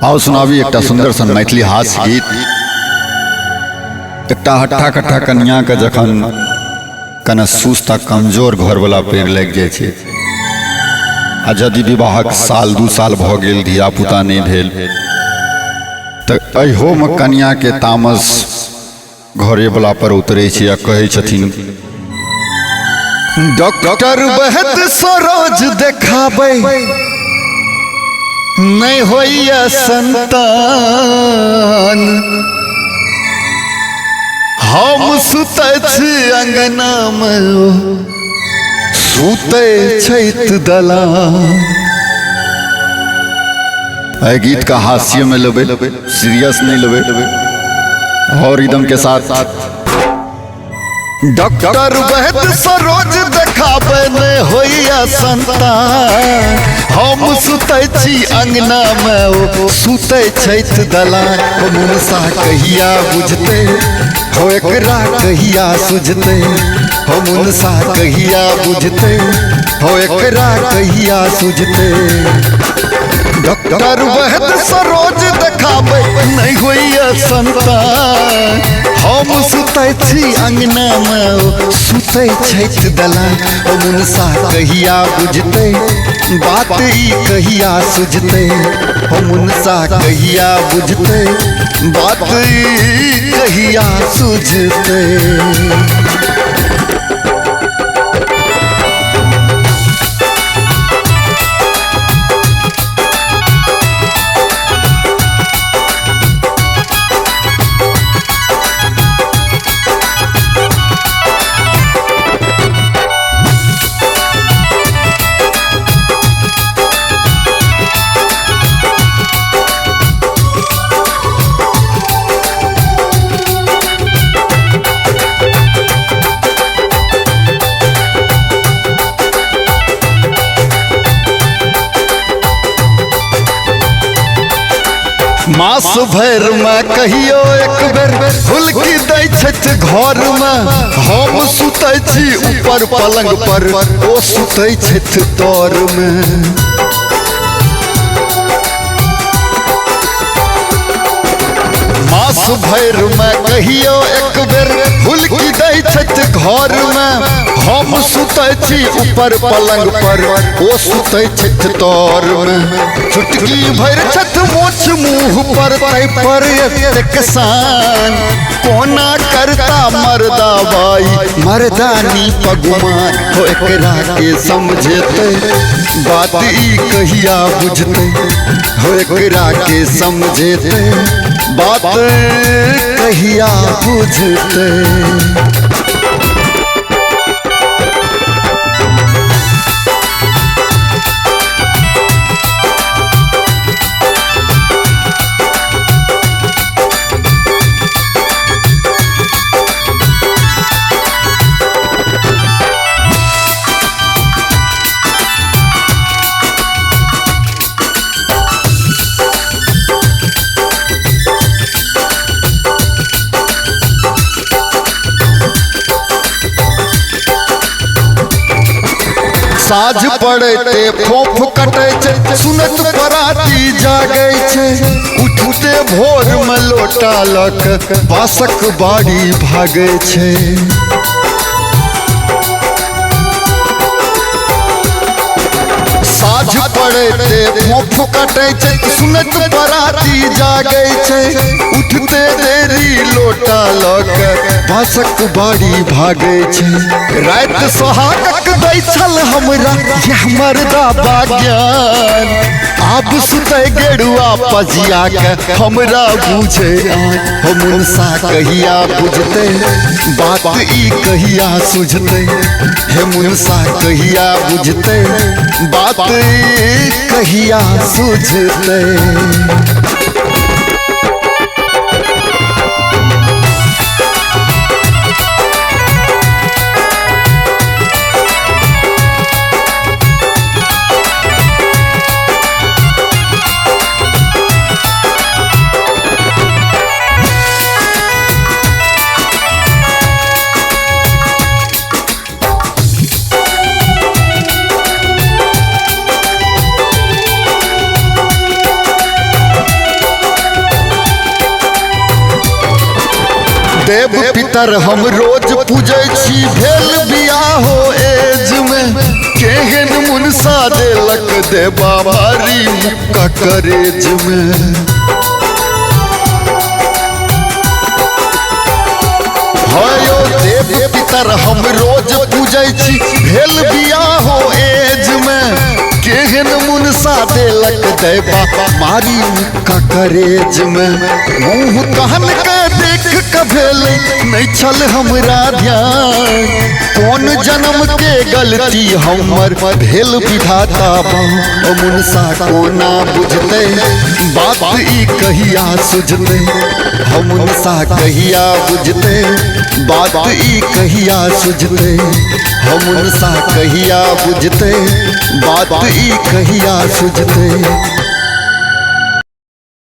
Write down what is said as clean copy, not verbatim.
आओ सुनावी एक सुंदर सन मैथिली हास्य गीत। एक हट्ठा कट्ठा कन्या के जखन कने सुस्त कमजोर घर वाला पेड़ लग जाए छे आ यदि विवाहक साल 2 साल भ गेल धिया पुता नहीं भेल तो अहो में कन्या के तामस घरे वाला पर उतरे छे आ कहे छथिन डॉक्टर बहत सरोज देखाबे नहीं होइया संतान हम सुते छी अंगना में सुते छैत दलान। गीत का हास्य में लेबे सीरियस नहीं लेबे और एकदम के साथ डॉक्टर वैद सरोज देखाबे नहीं होइया संतान हम सुते छी अंगना में सुते छैत दलान। मनसा कहिया बुझते हो एकरा कहिया सुझते हो मनसा कहिया बुझते हो एकरा कहिया सुझते। डॉक्टर वैद सरोज देखाबे नहीं होइया संतान हम सुते छी अंगना में सुते छैत दलान। ओ मनसा कहिया बुझते बात ई कहिया सुझते हो मनसा कहिया बुझते बात ई कहिया सुझते। मास भर में कहियो एक बेर फुलकी दै छथ घर में हम सुते छी ऊपर पलंग पर ओ सुते छथ तर में। मास भर में कहियो एक बेर फुलकी दै छथ घर में हम सुते छी ऊपर पलंग पर ओ सुते छथ तर में। चुटकी भर छथ मोछ मुँह पर तै पर किसान कोना करता मर्दा बाई मर्दानी पगुमान हो एकरा के समझते बात ई कहिया बुझते हो एकरा के समझते बात कहिया बुझते। साझ पड़ते फोफ कटे सुनत पराती जागे छे उठते भोर में लोटा लक बासक बाड़ी भागे छे। साझ पड़ते फोफ कटे सुनत पराती जागे छे उठते देरी लोटा लक बासक बाड़ी भागे छे। रात सोहागक बैठल हमरा यह मर्दा बाज्ञान अब सुते गेरुआ पजिया के हमरा बुझे हो मनसा कहिया बुझते बात ई कहिया सुझते हे मनसा कहिया बुझते बात ई कहिया सुझते। देव पितर हम रोज पूजै छी भेल बियाहो एज में केहन मुनसा देलक देबा मारी मुक्का करेज में हयो देव पितर हम रोज पूजै छी भेल बियाहो एज में केहन मुनसा देलक देबा मारी मुक्का करेज में मुँह कहन के देख के भेल नहीं छल हमरा ध्यान कौन जन्म के गलती हमर भेल विधाता बहु मुनसा कोना बुझते बात ई कहिया सुझते हम मुनसा कहिया बुझते बात ई कहिया सुझते हम मुनसा कहिया बुझते बात ई कहिया सुझते।